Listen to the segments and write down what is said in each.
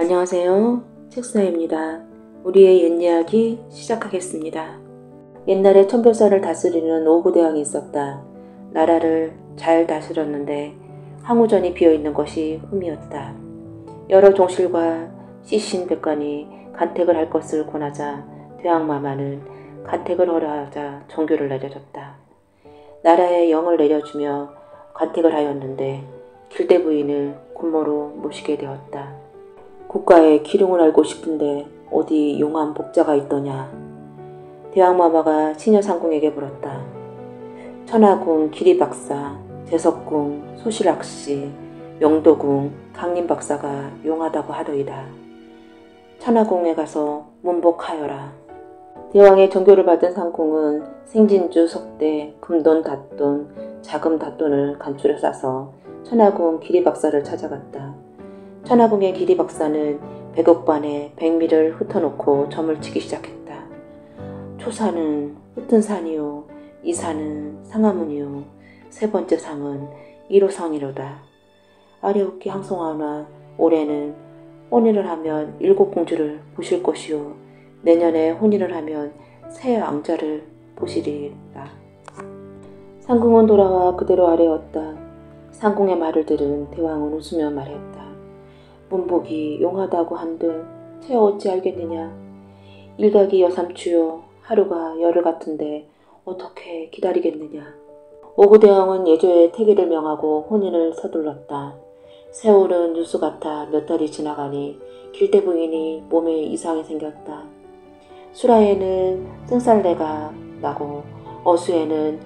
안녕하세요. 책사입니다. 우리의 옛이야기 시작하겠습니다. 옛날에 천벌사를 다스리는 오구대왕이 있었다. 나라를 잘 다스렸는데 항우전이 비어있는 것이 흠이었다. 여러 종실과 시신백관이 간택을 할 것을 권하자 대왕마마는 간택을 허락하자 종교를 내려줬다. 나라에 영을 내려주며 간택을 하였는데 길대부인을 군모로 모시게 되었다. 국가의 기륭을 알고 싶은데 어디 용한 복자가 있더냐. 대왕마마가 시녀상궁에게 물었다. 천하궁 기리박사, 재석궁 소실학씨, 명도궁 강림박사가 용하다고 하더이다. 천하궁에 가서 문복하여라. 대왕의 정교를 받은 상궁은 생진주 석대, 금돈 닷돈, 자금 닷돈을 간추려 싸서 천하궁 기리박사를 찾아갔다. 천하궁의 기리박사는 백옥반에 백미를 흩어놓고 점을 치기 시작했다. 초산은 흩은 산이요, 이산은 상하문이요, 세 번째 상은 1호성이로다. 아래옵기 항송하나 올해는 혼인을 하면 7공주를 보실 것이요, 내년에 혼인을 하면 새 앙자를 보시리라. 상궁은 돌아와 그대로 아래었다. 상궁의 말을 들은 대왕은 웃으며 말했다. 문복이 용하다고 한들 채 어찌 알겠느냐. 일각이 여삼추요, 하루가 열흘 같은데 어떻게 기다리겠느냐. 오구대왕은 예조에 태기를 명하고 혼인을 서둘렀다. 세월은 뉴스 같아 몇 달이 지나가니 길대부인이 몸에 이상이 생겼다. 수라에는 승살내가 나고 어수에는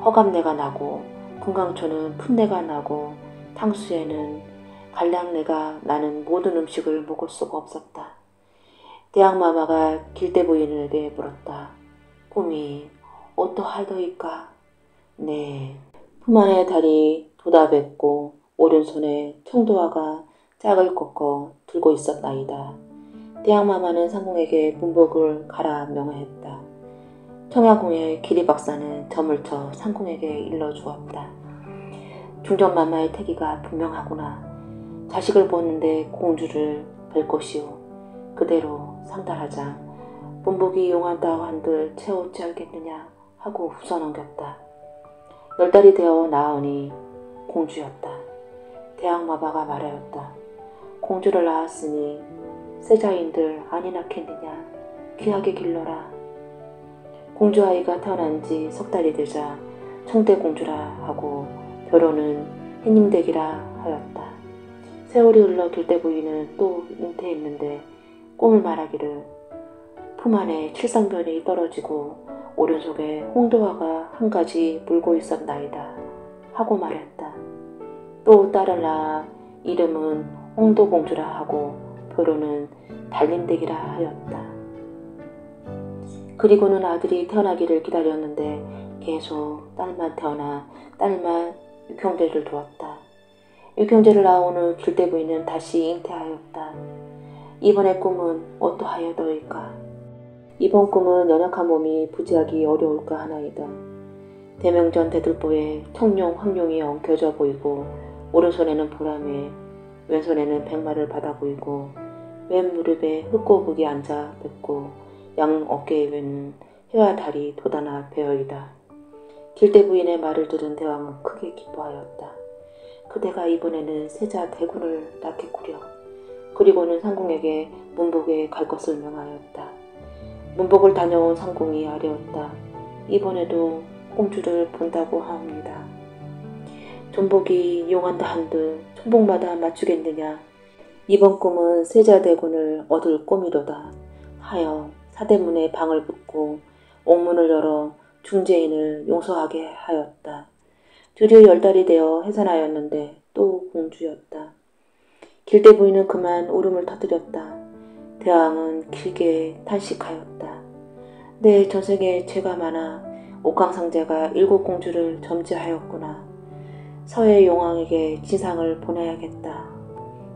허감내가 나고 금강초는 풋내가 나고 탕수에는 갈량내가 나는 모든 음식을 먹을 수가 없었다. 대왕마마가 길대부인에게 물었다. 꿈이 어떠하더이까? 네, 품 안에 다리 도다뱉고 오른손에 청도화가 짝을 꺾어 들고 있었나이다. 대왕마마는 상궁에게 문복을 가라 명하였다. 청야궁의 기리박사는 점을 쳐 상궁에게 일러주었다. 중전마마의 태기가 분명하구나. 자식을 보는데 공주를 뵐 것이오. 그대로 상달하자. 문복이 용하다고 한들 채 어찌 알겠느냐 하고 웃어넘겼다. 10달이 되어 낳으니 공주였다. 대왕마마가 말하였다. 공주를 낳았으니 세자인들 아니 낳겠느냐. 귀하게 길러라. 공주아이가 태어난 지 석 달이 되자 청대공주라 하고 결혼은 해님되기라 하였다. 세월이 흘러 길대부인은 또 잉태했는데 꿈을 말하기를 품 안에 칠성변이 떨어지고 오른속에 홍도화가 한 가지 물고 있었나이다 하고 말했다. 또 딸을 낳아 이름은 홍도공주라 하고 결혼은 달림되기라 하였다. 그리고는 아들이 태어나기를 기다렸는데 계속 딸만 태어나 딸만 육형제를 두었다. 육형제를 낳은 후 길대부인은 다시 잉태하였다. 이번의 꿈은 어떠하여더이까? 이번 꿈은 연약한 몸이 부지하기 어려울까 하나이다. 대명전 대들보에 청룡, 황룡이 엉켜져 보이고 오른손에는 보라매, 왼손에는 백마를 받아 보이고 왼 무릎에 흑고북이 앉아 뱉고 양 어깨에는 해와 달이 돋아나 베어이다. 길대부인의 말을 들은 대왕은 크게 기뻐하였다. 그대가 이번에는 세자 대군을 낳겠구려. 그리고는 상궁에게 문복에 갈 것을 명하였다. 문복을 다녀온 상궁이 아뢰었다. 이번에도 공주를 본다고 하옵니다. 존복이 용한다 한들 총복마다 맞추겠느냐. 이번 꿈은 세자 대군을 얻을 꿈이로다 하여 사대문에 방을 붙고 옥문을 열어 중재인을 용서하게 하였다. 드디어 10달이 되어 해산하였는데 또 공주였다. 길대부인은 그만 울음을 터뜨렸다. 대왕은 길게 탄식하였다. 내 전생에 죄가 많아 옥황상제가 7공주를 점지하였구나. 서해 용왕에게 진상을 보내야겠다.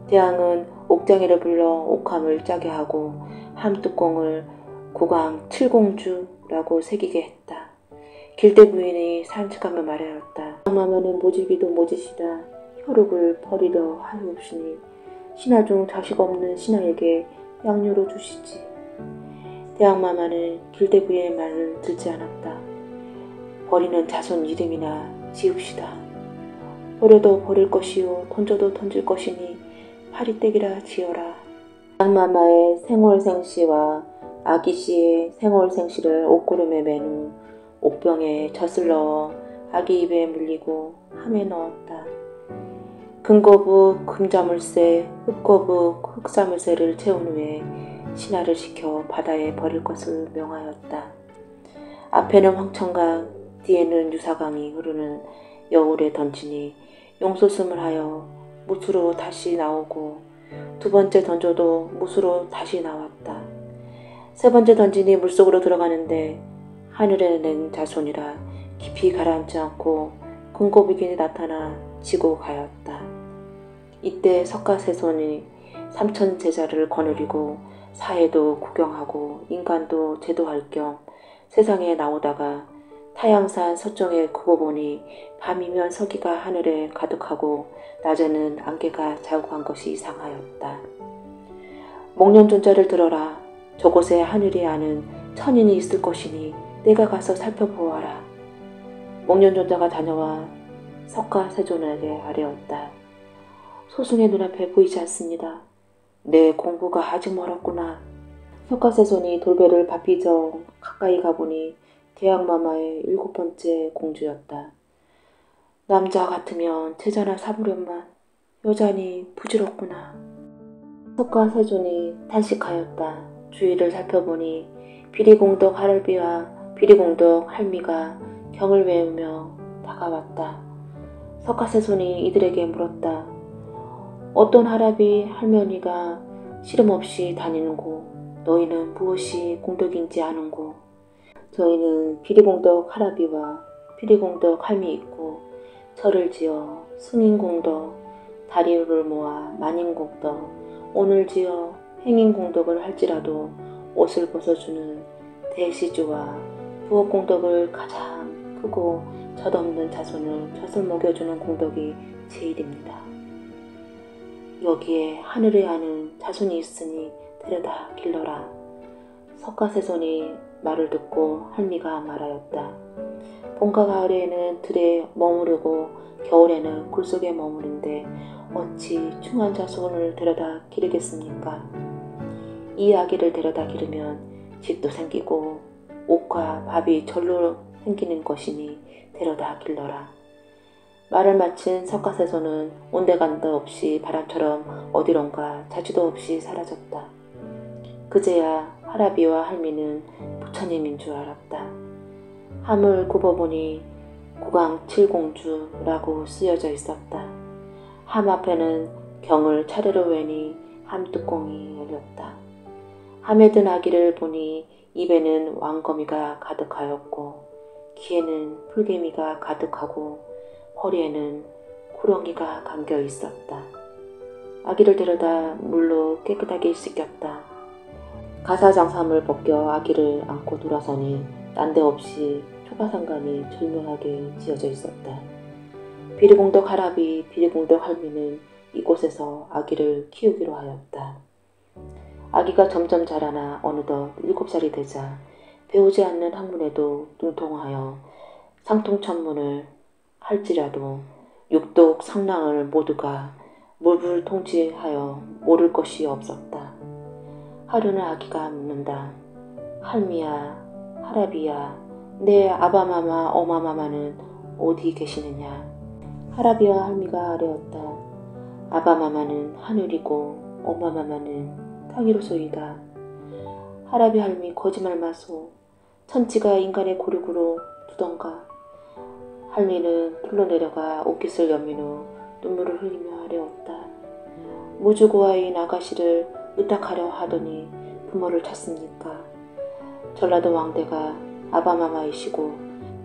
대왕은 옥장이를 불러 옥함을 짜게 하고 함뚜껑을 국왕 7공주라고 새기게 했다. 길대부인이 산책하며 말하였다. 마마는 모지기도 모지시다. 혈육을 버리려 하옵시니 신하 중 자식 없는 신하에게 양료로 주시지. 대왕마마는 길대부의 말을 듣지 않았다. 버리는 자손 이름이나 지읍시다. 버려도 버릴 것이요 던져도 던질 것이니 파리떼기라 지어라. 대왕마마의 생월생시와 아기씨의 생월생시를 옷구름에 맨 후 옥병에 젖을 넣어 아기 입에 물리고 함에 넣었다. 금거북 금자물쇠, 흙거북 흙자물쇠를 채운 후에 신하를 시켜 바다에 버릴 것을 명하였다. 앞에는 황천강, 뒤에는 유사강이 흐르는 여울에 던지니 용솟음을 하여 못으로 다시 나오고 두 번째 던져도 못으로 다시 나왔다. 세 번째 던지니 물속으로 들어가는데 하늘에 낸 자손이라 깊이 가라앉지 않고 금거북이 나타나 지고 가였다. 이때 석가세손이 삼천 제자를 거느리고 사해도 구경하고 인간도 제도할 겸 세상에 나오다가 타양산 서쪽에 굽어보니 밤이면 서기가 하늘에 가득하고 낮에는 안개가 자고 간 것이 이상하였다. 목련존자를 들어라. 저곳에 하늘이 아는 천인이 있을 것이니 내가 가서 살펴보아라. 목련존자가 다녀와 석가세존에게 아뢰었다. 소승의 눈앞에 보이지 않습니다. 내 공부가 아직 멀었구나. 석가세손이 돌배를 바삐져 가까이 가보니 대왕마마의 7번째 공주였다. 남자 같으면 제자나 삼으련만 여자니 부질없구나. 석가세존이 탄식하였다. 주위를 살펴보니 비리공덕 할비와 비리공덕 할미가 경을 외우며 다가왔다. 석가세손이 이들에게 물었다. 어떤 할아비 할머니가 시름없이 다니는고 너희는 무엇이 공덕인지 아는고. 저희는 비리공덕 할아비와 비리공덕 할미 있고 절을 지어 승인공덕, 다리를 모아 만인공덕, 오늘 지어 행인공덕을 할지라도 옷을 벗어주는 대시주와 부엌공덕을 가장 크고 젖없는 자손을 젖을 먹여주는 공덕이 제일입니다. 여기에 하늘에 아는 자손이 있으니 데려다 길러라. 석가세손이 말을 듣고 할미가 말하였다. 봄과 가을에는 들에 머무르고 겨울에는 굴속에 머무른데 어찌 충한 자손을 데려다 기르겠습니까? 이 아기를 데려다 기르면 집도 생기고 옷과 밥이 절로 생기는 것이니 데려다 길러라. 말을 마친 석가세손은 온데간데 없이 바람처럼 어디론가 자취도 없이 사라졌다. 그제야 할아비와 할미는 부처님인 줄 알았다. 함을 굽어보니 구강칠공주라고 쓰여져 있었다. 함 앞에는 경을 차례로 외니 함 뚜껑이 열렸다. 함에 든 아기를 보니 입에는 왕거미가 가득하였고 귀에는 풀개미가 가득하고 허리에는 구렁이가 감겨 있었다. 아기를 데려다 물로 깨끗하게 씻겼다. 가사장삼을 벗겨 아기를 안고 돌아서니 난데없이 초가상간이 절묘하게 지어져 있었다. 비리공덕 할아비, 비리공덕 할미는 이곳에서 아기를 키우기로 하였다. 아기가 점점 자라나 어느덧 7살이 되자 배우지 않는 학문에도 능통하여 상통천문을 할지라도 육독 상랑을 모두가 물불통치하여 모를 것이 없었다. 하루는 아기가 묻는다. 할미야, 할아비야, 내 아바마마, 어마마마는 어디 계시느냐? 할아비와 할미가 아뢰었다. 아바마마는 하늘이고 어마마마는 땅이로소이다. 할아비 할미 거짓말 마소. 천지가 인간의 고륙으로 두던가. 할미는 풀로 내려가 옷깃을 여민 후 눈물을 흘리며 아뢰었다. 무주고아인 아가씨를 의탁하려 하더니 부모를 찾습니까? 전라도 왕대가 아바마마이시고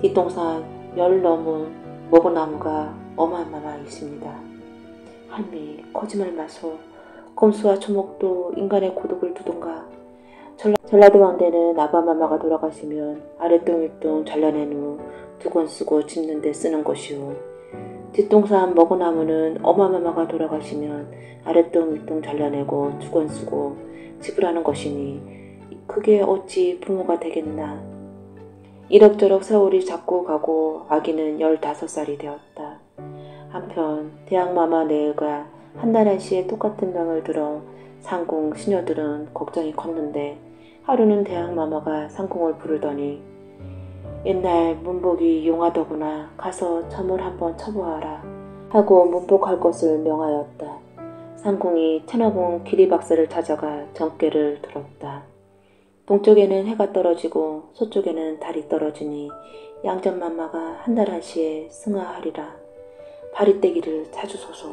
뒷동산 10 넘은 먹어나무가 어마마마이십니다. 할미 거짓말 마소. 곰수와 초목도 인간의 고독을 두던가. 전라도 왕대는 아바마마가 돌아가시면 아랫동 윗동 잘라낸 후 두건 쓰고 짚는 데 쓰는 것이오. 뒷동산 먹어나무는 어마마마가 돌아가시면 아랫동 윗동 잘라내고 주건 쓰고 지불하는 것이니 그게 어찌 부모가 되겠나. 이럭저럭 세월이 자꾸 가고 아기는 15살이 되었다. 한편 대학마마 네가 한나란 씨의 똑같은 명을 들어 상궁 시녀들은 걱정이 컸는데 하루는 대학마마가 상궁을 부르더니 옛날 문복이 용하더구나. 가서 점을 한번 쳐보아라 하고 문복할 것을 명하였다. 상궁이 천하봉 기리박사를 찾아가 정계를 들었다. 동쪽에는 해가 떨어지고 서쪽에는 달이 떨어지니 양전마마가 한나란 씨에 승하하리라. 바리떼기를 찾으소서.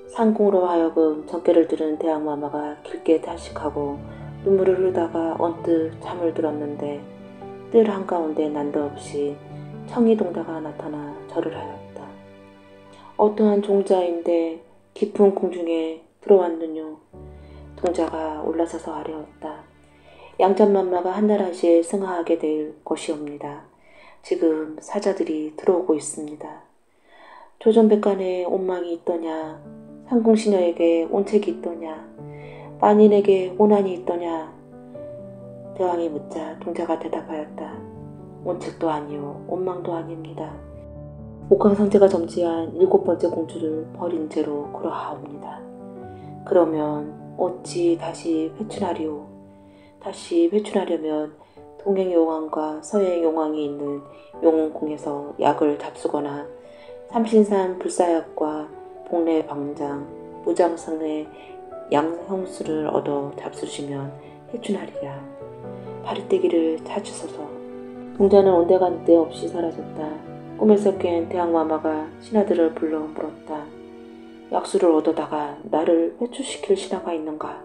상궁으로 하여금 정계를 들은 대학마마가 길게 탄식하고 눈물을 흘리다가 언뜻 잠을 들었는데 뜰 한가운데 난데없이 청이동자가 나타나 절을 하였다. 어떠한 종자인데 깊은 궁중에 들어왔느뇨. 동자가 올라서서 아뢰었다. 양전만마가 한나란 씨에 승하하게 될 것이옵니다. 지금 사자들이 들어오고 있습니다. 조정백관에 온망이 있더냐, 상궁시녀에게 온책이 있더냐, 만인에게 온안이 있더냐. 대왕이 묻자 동자가 대답하였다. 온책도 아니요 온망도 아닙니다. 옥황상제가 점지한 7번째 공주를 버린 채로 그러하옵니다. 그러면 어찌 다시 회춘하리오. 다시 회춘하려면 동행용왕과 서해용왕이 있는 용궁에서 약을 잡수거나 삼신산 불사약과 복례방장, 무장성의 양형수를 얻어 잡수시면 회춘하리라. 바리떼기를 찾으소서. 동자는 온데간데 없이 사라졌다. 꿈에서 깬 대학마마가 신하들을 불러 물었다. 약수를 얻어다가 나를 회춘시킬 신하가 있는가?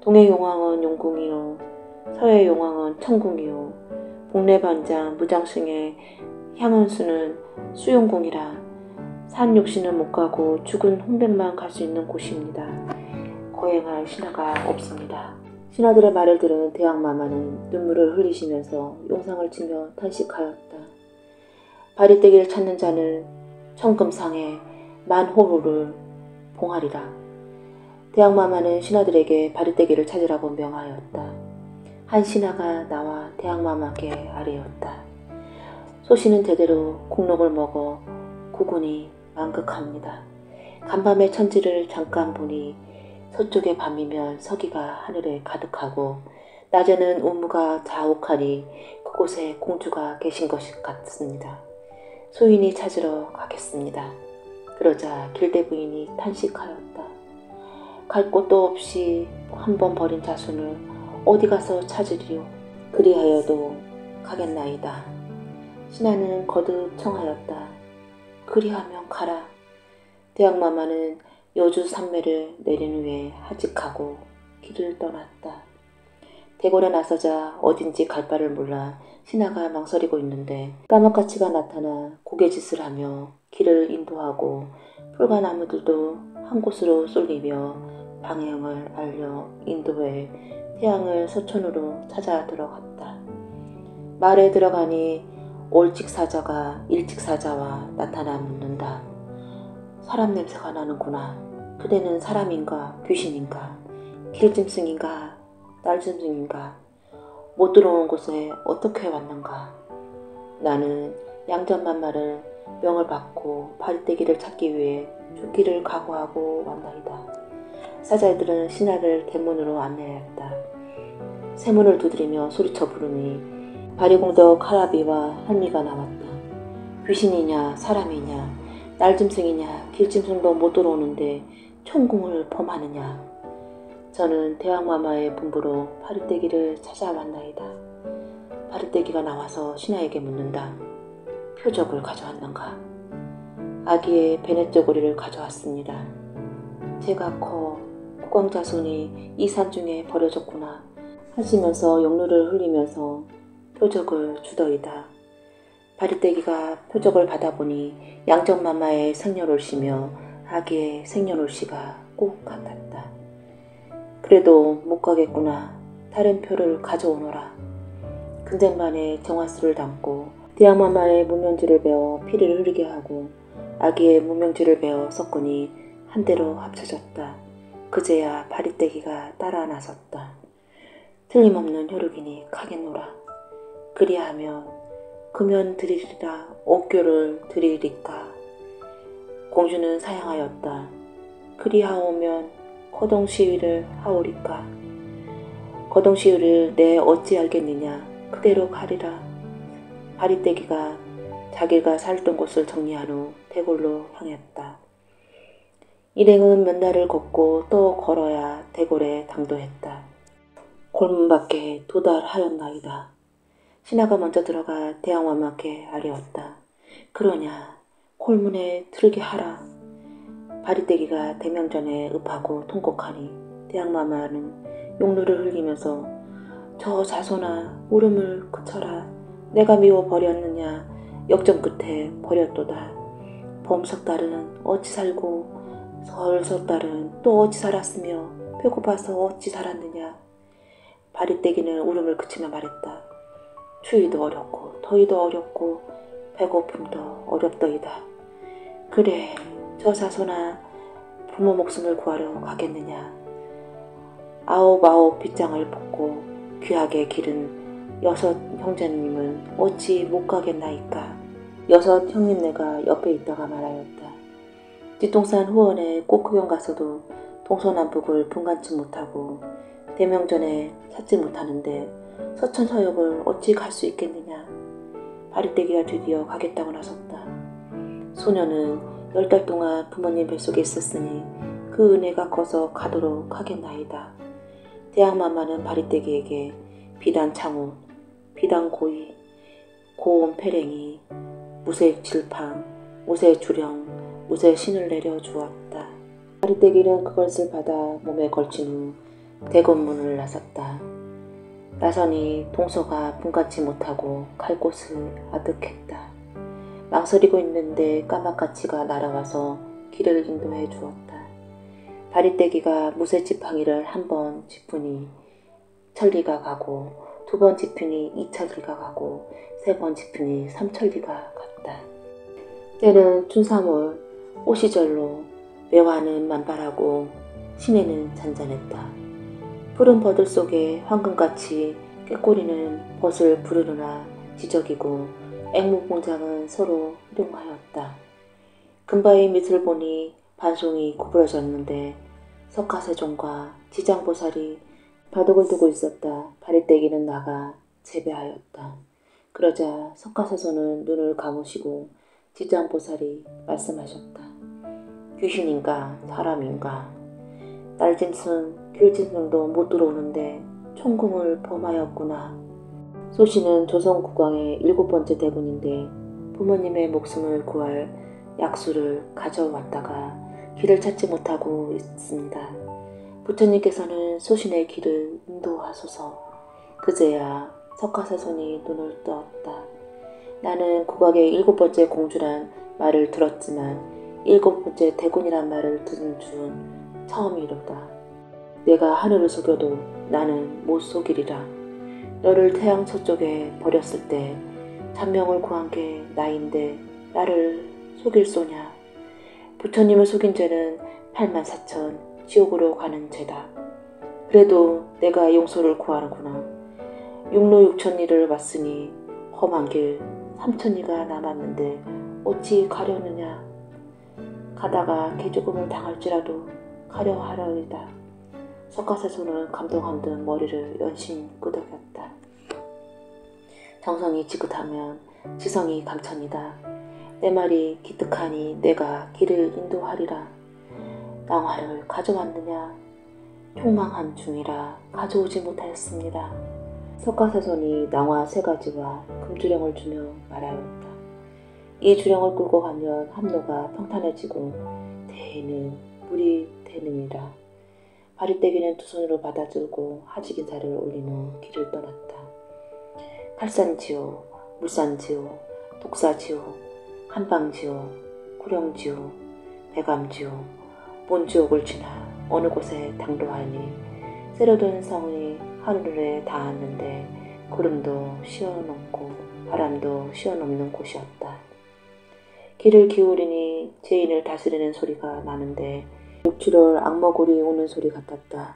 동해용왕은 용궁이요, 서해용왕은 천궁이요, 복례반장 무장승의 향원수는 수용궁이라. 산 욕시는 못 가고 죽은 홍백만 갈 수 있는 곳입니다. 거행할 신하가 없습니다. 신하들의 말을 들은 대학마마는 눈물을 흘리시면서 용상을 치며 탄식하였다. 바리떼기를 찾는 자는 천금상에 만호루를 봉하리라. 대학마마는 신하들에게 바리떼기를 찾으라고 명하였다. 한 신하가 나와 대학마마께 아뢰었다. 소신은 대대로 국록을 먹어 구군이 만극합니다. 간밤의 천지를 잠깐 보니 서쪽의 밤이면 서기가 하늘에 가득하고 낮에는 우무가 자욱하니 그곳에 공주가 계신 것 같습니다. 소인이 찾으러 가겠습니다. 그러자 길대 부인이 탄식하였다. 갈 곳도 없이 한 번 버린 자손을 어디 가서 찾으리요. 그리하여도 가겠나이다. 신하는 거듭 청하였다. 그리하면 가라. 대학마마는 여주 산매를 내린 후에 하직하고 길을 떠났다. 대궐에 나서자 어딘지 갈 바를 몰라 신하가 망설이고 있는데 까마까치가 나타나 고개짓을 하며 길을 인도하고 풀과나무들도 한 곳으로 쏠리며 방향을 알려 인도해 태양을 서천으로 찾아 들어갔다. 말에 들어가니 올직사자가 일직사자와 나타나 묻는다. 사람 냄새가 나는구나. 그대는 사람인가 귀신인가 길짐승인가 날짐승인가 못 들어온 곳에 어떻게 왔는가. 나는 양전만마를 명을 받고 바리떼기를 찾기 위해 죽기를 각오하고 왔나이다. 사자들은 신하를 대문으로 안내하였다. 세문을 두드리며 소리쳐 부르니 바리공덕 하라비와 한미가 나왔다. 귀신이냐 사람이냐 날짐승이냐 길짐승도 못 들어오는데 총궁을 범하느냐. 저는 대왕마마의 분부로 바리떼기를 찾아왔나이다. 바리떼기가 나와서 신하에게 묻는다. 표적을 가져왔는가? 아기의 베넷저고리를 가져왔습니다. 제가 커 국왕자손이 이 산중에 버려졌구나 하시면서 영루를 흘리면서 표적을 주더이다. 바리떼기가 표적을 받아보니 양정마마의 생년월시며 아기의 생년월시가 꼭 같았다. 그래도 못 가겠구나. 다른 표를 가져오너라. 근쟁반에 정화수를 담고 대학마마의 무면지를 베어 피를 흐르게 하고 아기의 무명지를 베어 섞으니 한대로 합쳐졌다. 그제야 바리떼기가 따라 나섰다. 틀림없는 혈육이니 카겐노라. 그리하면 금연 드리리라 옥교를 드리리까. 공주는 사양하였다. 그리하오면 거동시위를 하오리까. 거동시위를 내 어찌 알겠느냐. 그대로 가리라. 바리떼기가 자기가 살던 곳을 정리한 후 대궐로 향했다. 일행은 몇 날을 걷고 또 걸어야 대궐에 당도했다. 골문 밖에 도달하였나이다. 신하가 먼저 들어가 대왕마마께 아뢰었다. 그러냐 골문에 들게 하라. 바리떼기가 대명전에 읍하고 통곡하니 대왕마마는 용루를 흘리면서 저 자손아 울음을 그쳐라. 내가 미워 버렸느냐 역전 끝에 버렸도다. 범석달은 어찌 살고 설석달은 또 어찌 살았으며 배고파서 어찌 살았느냐. 바리떼기는 울음을 그치며 말했다. 추위도 어렵고 더위도 어렵고 배고픔도 어렵더이다. 그래 저 자손아 부모 목숨을 구하러 가겠느냐. 아홉 빗장을 벗고 귀하게 기른 6 형제님은 어찌 못 가겠나이까. 6 형님네가 옆에 있다가 말하였다. 뒷동산 후원에 꽃구경 가서도 동서남북을 분간치 못하고 대명전에 찾지 못하는데 서천서역을 어찌 갈 수 있겠느냐. 바리떼기가 드디어 가겠다고 나섰다. 소녀는 10달 동안 부모님 뱃속에 있었으니 그 은혜가 커서 가도록 하겠나이다. 대왕마마는 바리떼기에게 비단 창우, 비단 고이, 고온 패랭이, 무쇠 질팡, 무쇠 주령, 무쇠 신을 내려주었다. 바리떼기는 그것을 받아 몸에 걸친 후 대궐문을 나섰다. 나선이 동서가 분간치 못하고 갈 곳을 아득했다. 망설이고 있는데 까마까치가 날아와서 길을 인도해 주었다. 바리떼기가 무쇠 지팡이를 한 번 짚으니 천리가 가고 2번 짚으니 2천리가 가고 3번 짚으니 3천리가 갔다. 때는 춘삼월 오시절로 매화는 만발하고 시내는 잔잔했다. 푸른 버들 속에 황금같이 꾀꼬리는 벗을 부르르나 지저귀고 앵무공장은 서로 희롱하였다. 금바위 밑을 보니 반송이 구부러졌는데 석가세종과 지장보살이 바둑을 두고 있었다. 바리떼기는 나가 재배하였다. 그러자 석가세존은 눈을 감으시고 지장보살이 말씀하셨다. 귀신인가 사람인가. 날짐승 길짐승도 못 들어오는데 총궁을 범하였구나. 소씨는 조선국왕의 7번째 대군인데 부모님의 목숨을 구할 약수를 가져왔다가 길을 찾지 못하고 있습니다. 부처님께서는 소신의 길을 인도하소서. 그제야 석가세손이 눈을 떴다. 나는 국왕의 7번째 공주란 말을 들었지만 7번째 대군이란 말을 들은 줄은 처음이로다. 내가 하늘을 속여도 나는 못 속이리라. 너를 태양 서쪽에 버렸을 때 천명을 구한 게 나인데 나를 속일 소냐. 부처님을 속인 죄는 84,000 지옥으로 가는 죄다. 그래도 내가 용서를 구하는구나. 육로 6천리를 왔으니 험한 길 3천리가 남았는데 어찌 가려느냐. 가다가 개죽음을 당할지라도 가려 하려이다. 석가세손은 감동한 듯 머리를 연신 끄덕였다. 정성이 지긋하면 지성이 강천이다. 내 말이 기특하니 내가 길을 인도하리라. 낭화를 가져왔느냐. 총망한 중이라 가져오지 못하였습니다. 석가세손이 낭화 3가지와 금주령을 주며 말하였다. 이 주령을 끌고 가면 함로가 평탄해지고 대해는 물이 되느니라. 바리떼기는 2손으로 받아들고 하직 인사를 올린 후 길을 떠났다. 칼산지옥, 물산지옥, 독사지옥, 한방지옥, 구령지옥, 대감지옥, 본지옥을 지나 어느 곳에 당도하니 세려둔 성이 하늘에 닿았는데 구름도 쉬어넘고 바람도 쉬어넘는 곳이었다. 귀를 기울이니 죄인을 다스리는 소리가 나는데 육출을 악머굴이 우는 소리 같았다.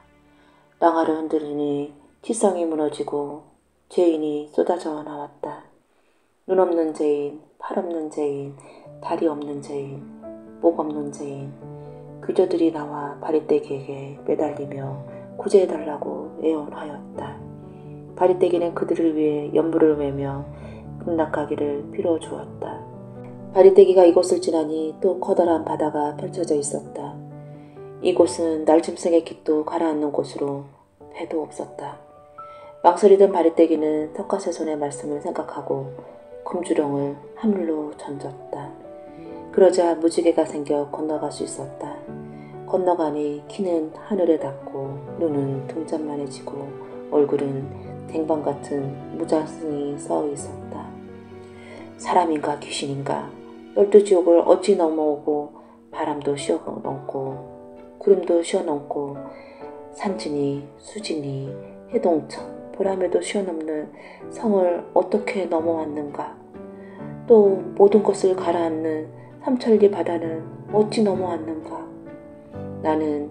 땅아를 흔들리니 지성이 무너지고 죄인이 쏟아져 나왔다. 눈 없는 죄인, 팔 없는 죄인, 다리 없는 죄인, 목 없는 죄인. 귀저들이 나와 바리떼기에게 매달리며 구제해달라고 애원하였다. 바리떼기는 그들을 위해 연불을 매며 극락가기를 빌어주었다. 바리떼기가 이곳을 지나니 또 커다란 바다가 펼쳐져 있었다. 이곳은 날짐승의 깃도 가라앉는 곳으로 배도 없었다. 망설이던 바리떼기는 텃가세손의 말씀을 생각하고 금주령을 하늘로 던졌다. 그러자 무지개가 생겨 건너갈 수 있었다. 건너가니 키는 하늘에 닿고 눈은 등잔만해지고 얼굴은 댕방 같은 무장승이 서 있었다. 사람인가 귀신인가 12지옥을 어찌 넘어오고 바람도 쉬어넘고 구름도 쉬어넘고 산진이 수진이 해동천 보람에도 쉬어넘는 성을 어떻게 넘어왔는가. 또 모든 것을 가라앉는 삼천리 바다는 어찌 넘어왔는가. 나는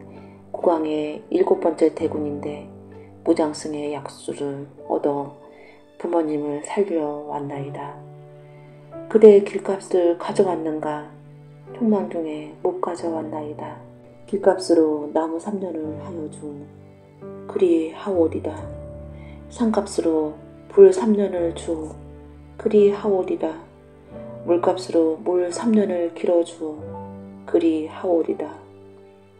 국왕의 7번째 대군인데 무장승의 약수를 얻어 부모님을 살려 왔나이다. 그대의 길값을 가져왔는가. 총망 중에 못 가져왔나이다. 길값으로 나무 3년을 하여 주 그리 하오리다. 산값으로 불 3년을 주 그리 하오리다. 물값으로 물 3년을 길어주어 그리 하오리다.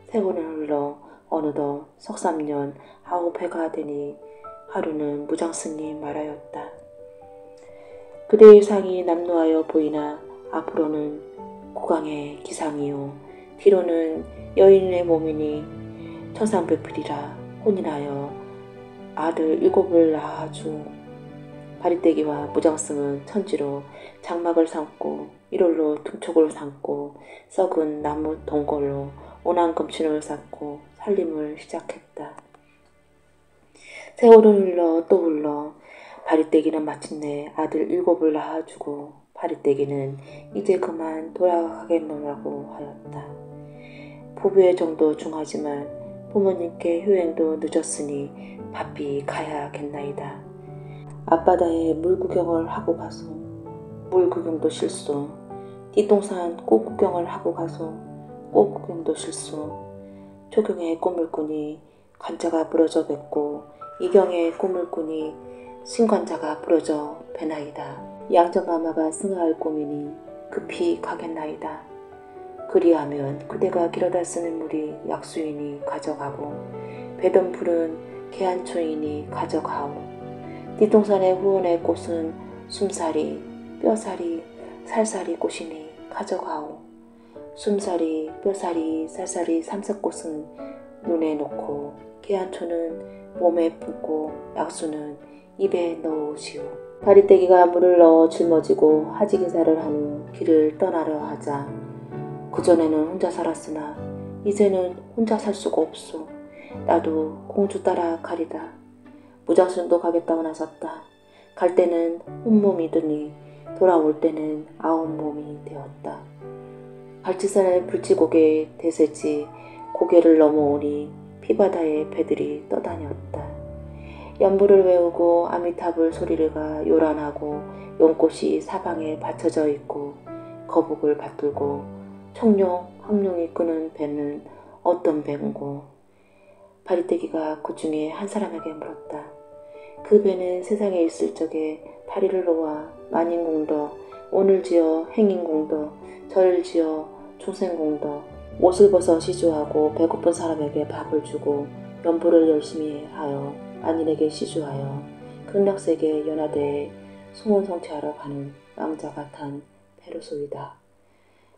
세월은 흘러 어느덧 석삼년 9해가 되니 하루는 무장승이 말하였다. 그대의 상이 남루하여 보이나 앞으로는 국왕의 기상이요 뒤로는 여인의 몸이니 천상배필이라 혼인하여 아들 7을 낳아주. 바리떼기와 무장승은 천지로 장막을 삼고 일월로 등촉을 삼고 썩은 나무 동걸로 오난금신을 쌓고 살림을 시작했다. 세월은 흘러 또 흘러 바리떼기는 마침내 아들 7을 낳아주고 바리떼기는 이제 그만 돌아가겠노라고 하였다. 부부의 정도 중하지만 부모님께 효행도 늦었으니 바삐 가야겠나이다. 앞바다에 물구경을 하고 가서 물구경도 실수, 뒷동산 꽃구경을 하고 가서 꽃구경도 실수, 초경에 꿈을 꾸니 관자가 부러져 뱉고 이경에 꿈을 꾸니 신관자가 부러져 배나이다. 양정마마가 승하할 꿈이니 급히 가겠나이다. 그리하면 그대가 길어다 쓰는 물이 약수인이 가져가고 배던 풀은 개안초인이 가져가오. 뒷동산의 후원의 꽃은 숨살이, 뼈살이, 살살이 꽃이니 가져가오. 숨살이, 뼈살이, 살살이 삼색꽃은 눈에 놓고 개안초는 몸에 붓고 약수는 입에 넣으시오. 바리떼기가 물을 넣어 짊어지고 하지기사를 한 후 길을 떠나려 하자 그전에는 혼자 살았으나 이제는 혼자 살 수가 없소. 나도 공주 따라 가리다. 무장승도 가겠다고 나섰다. 갈 때는 온몸이더니 돌아올 때는 9몸이 되었다. 갈치산의 불치고개 대세지 고개를 넘어오니 피바다에 배들이 떠다녔다. 연불을 외우고 아미타불 소리가 요란하고 연꽃이 사방에 받쳐져 있고 거북을 받들고 청룡, 황룡이 끄는 배는 어떤 배인고. 바리떼기가 그 중에 한 사람에게 물었다. 그 배는 세상에 있을 적에 다리를 놓아 만인공덕, 오늘 지어 행인공덕, 저를 지어 중생공덕, 옷을 벗어 시주하고 배고픈 사람에게 밥을 주고 연보를 열심히 하여 만인에게 시주하여 극락세계 연화대에 송원성취하러 가는 왕자가 탄 배로소이다.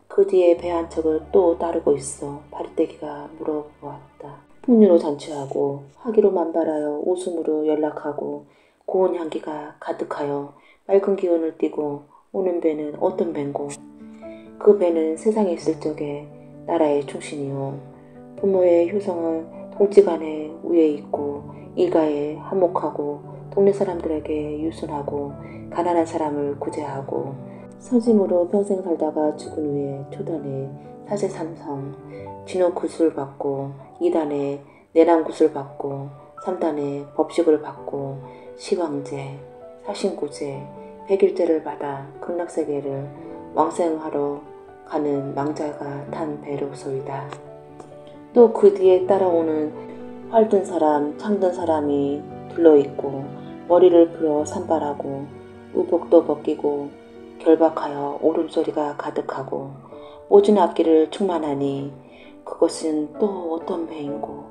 그 뒤에 배 한 척을 또 따르고 있어 바리떼기가 물어보았다. 풍류로 잔치하고 화기로 만발하여 웃음으로 연락하고 고운 향기가 가득하여 맑은 기운을 띠고 오는 배는 어떤 배인고. 그 배는 세상에 있을 적에 나라의 충신이요 부모의 효성을 동지간에 위에 있고 일가에 한몫하고 동네 사람들에게 유순하고 가난한 사람을 구제하고 선심으로 평생 살다가 죽은 후에 초단에 사제삼성, 진호굿을 받고 2단에 내남굿을 받고 3단에 법식을 받고 시황제, 사신구제, 백일제를 받아 극락세계를 왕생하러 가는 망자가 탄 배로소이다. 또 그 뒤에 따라오는 활든 사람, 창든 사람이 둘러있고 머리를 풀어 산발하고 의복도 벗기고 결박하여 오름소리가 가득하고 모진 악기를 충만하니 그것은 또 어떤 배인고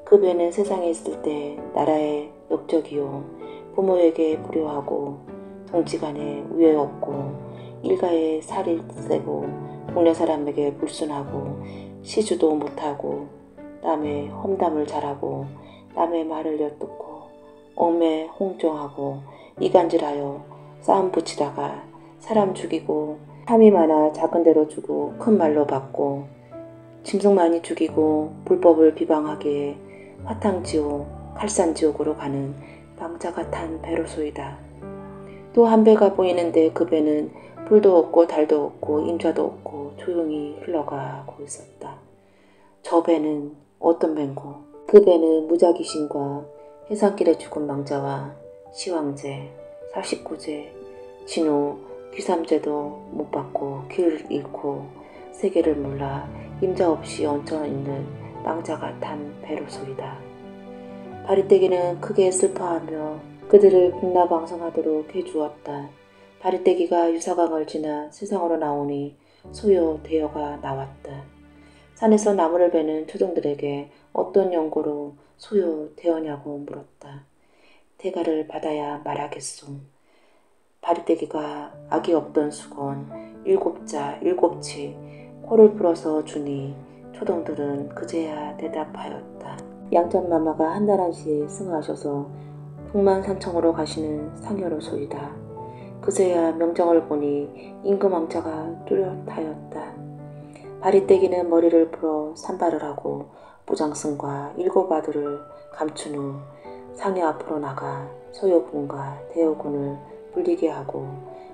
그 배는 세상에 있을 때 나라의 역적이요 부모에게 불효하고 동지간에 우애 없고 일가에 살이 세고 동네 사람에게 불순하고 시주도 못하고 남의 험담을 잘하고 남의 말을 엿듣고 엄에 홍종하고 이간질하여 싸움 붙이다가 사람 죽이고 탐이 많아 작은 데로 주고 큰 말로 받고 짐승 많이 죽이고 불법을 비방하기에 화탕지옥, 칼산지옥으로 가는 망자가 탄 배로소이다. 또 한 배가 보이는데 그 배는 불도 없고 달도 없고 임자도 없고 조용히 흘러가고 있었다. 저 배는 어떤 배인고? 그 배는 무자귀신과 해산길에 죽은 망자와 시황제, 사십구제, 진호, 귀삼제도 못 받고 길을 잃고 세계를 몰라 임자 없이 얹혀있는 망자가 탄 배로소이다. 바리떼기는 크게 슬퍼하며 그들을 국나방성하도록 해주었다. 바리떼기가 유사강을 지나 세상으로 나오니 소요 대여가 나왔다. 산에서 나무를 베는 초종들에게 어떤 연고로 소요 대여냐고 물었다. 대가를 받아야 말하겠소. 바리떼기가 악이 없던 수건 7자 7치 코를 풀어서 주니 초동들은 그제야 대답하였다. 양전마마가 한 달 한시에 승하하셔서 북만산청으로 가시는 상여로소이다. 그제야 명정을 보니 임금왕자가 뚜렷하였다. 바리떼기는 머리를 풀어 산발을 하고 무장승과 7아들을 감춘 후 상여 앞으로 나가 소요군과 대여군을 불리게 하고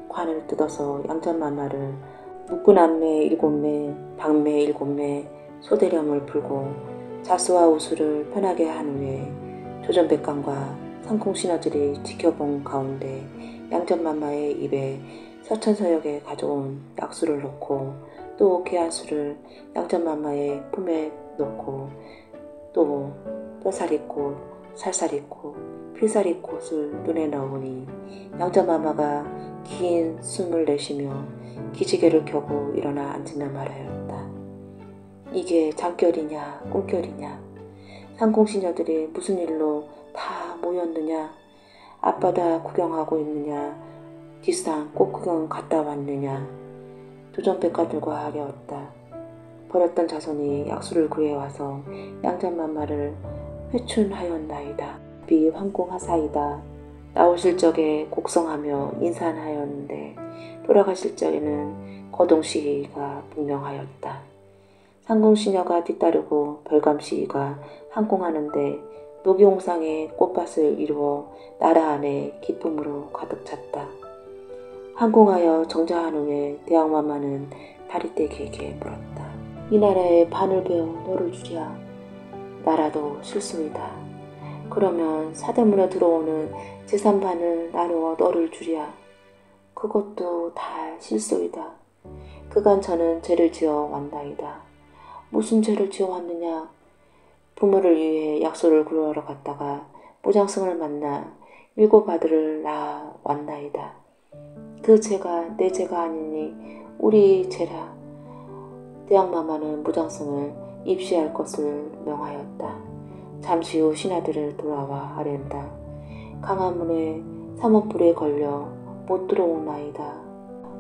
관을 뜯어서 양전마마를 묵군암매 7매, 방매 7매, 소대령을 풀고 자수와 우수를 편하게 한 후에 조전백관과 상콩신하들이 지켜본 가운데 양전마마의 입에 서천서역에 가져온 약수를 넣고 또 개한수를 양전마마의 품에 넣고 또 뼈사리꽃, 살사리꽃, 필사리꽃을 눈에 넣으니 양전마마가 긴 숨을 내쉬며 기지개를 켜고 일어나 앉으며 말하였다. 이게 잠결이냐 꿈결이냐 상공시녀들이 무슨 일로 다 모였느냐 앞바다 구경하고 있느냐 뒷산 꽃구경 갔다 왔느냐 조전백관들과 하려었다. 버렸던 자손이 약수를 구해와서 양전마마를 회춘하였나이다. 비 황공하사이다. 나오실 적에 곡성하며 인사하였는데 돌아가실 적에는 거동시가 분명하였다. 상공시녀가 뒤따르고 별감시가 항공하는데 노기홍상에 꽃밭을 이루어 나라 안에 기쁨으로 가득 찼다. 항공하여 정자한 후에 대왕마마는 바리떼기에게 물었다. 이 나라의 반을 베어 너를 주랴. 나라도 실소이다. 그러면 사대문에 들어오는 제3반을 나누어 너를 주랴. 그것도 다 실소이다. 그간 저는 죄를 지어 왔나이다. 무슨 죄를 지어 왔느냐. 부모를 위해 약소를 구하러 갔다가 무장승을 만나 7아들을 낳아 왔나이다. 그 죄가 내 죄가 아니니 우리 죄라. 대왕마마는 무장승을 입시할 것을 명하였다. 잠시 후 신하들을 돌아와 아랜다. 강화문에 삼원불에 걸려 못 들어오나이다.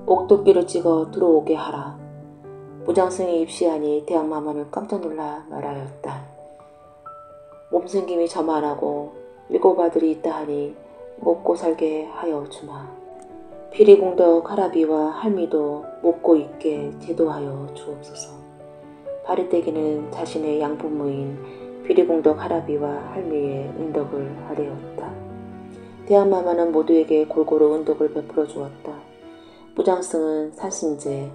옥도끼를 찍어 들어오게 하라. 무장승이 입시하니 대왕마마는 깜짝 놀라 말하였다. 몸생김이 저만하고 7아들이 있다 하니 먹고 살게 하여 주마. 피리공덕 할아비와 할미도 먹고 있게 제도하여 주옵소서. 바리떼기는 자신의 양부모인 피리공덕 할아비와 할미의 은덕을 아뢰었다. 대왕마마는 모두에게 골고루 은덕을 베풀어 주었다. 무장승은 사신제,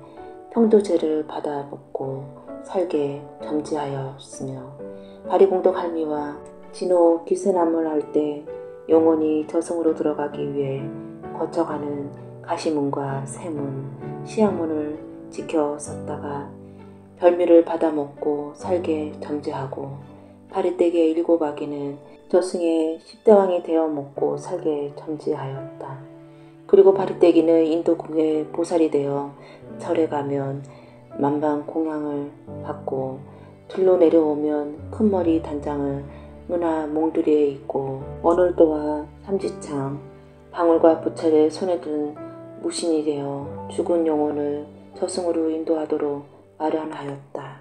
평도제를 받아 먹고 살게 점지하였으며 바리공덕 할미와 진호 기세남을 할 때 영원히 저승으로 들어가기 위해 거쳐가는 가시문과 세문, 시양문을 지켜섰다가 별미를 받아먹고 살게 점지하고 파리떼기의 7아기는 저승의 10대왕이 되어 먹고 살게 점지하였다. 그리고 파리떼기는 인도궁의 보살이 되어 절에 가면 만방 공양을 받고 들로 내려오면 큰머리 단장을 문화 몽두리에 입고 원월도와 삼지창, 방울과 부채를 손에 든 무신이 되어 죽은 영혼을 저승으로 인도하도록 마련하였다.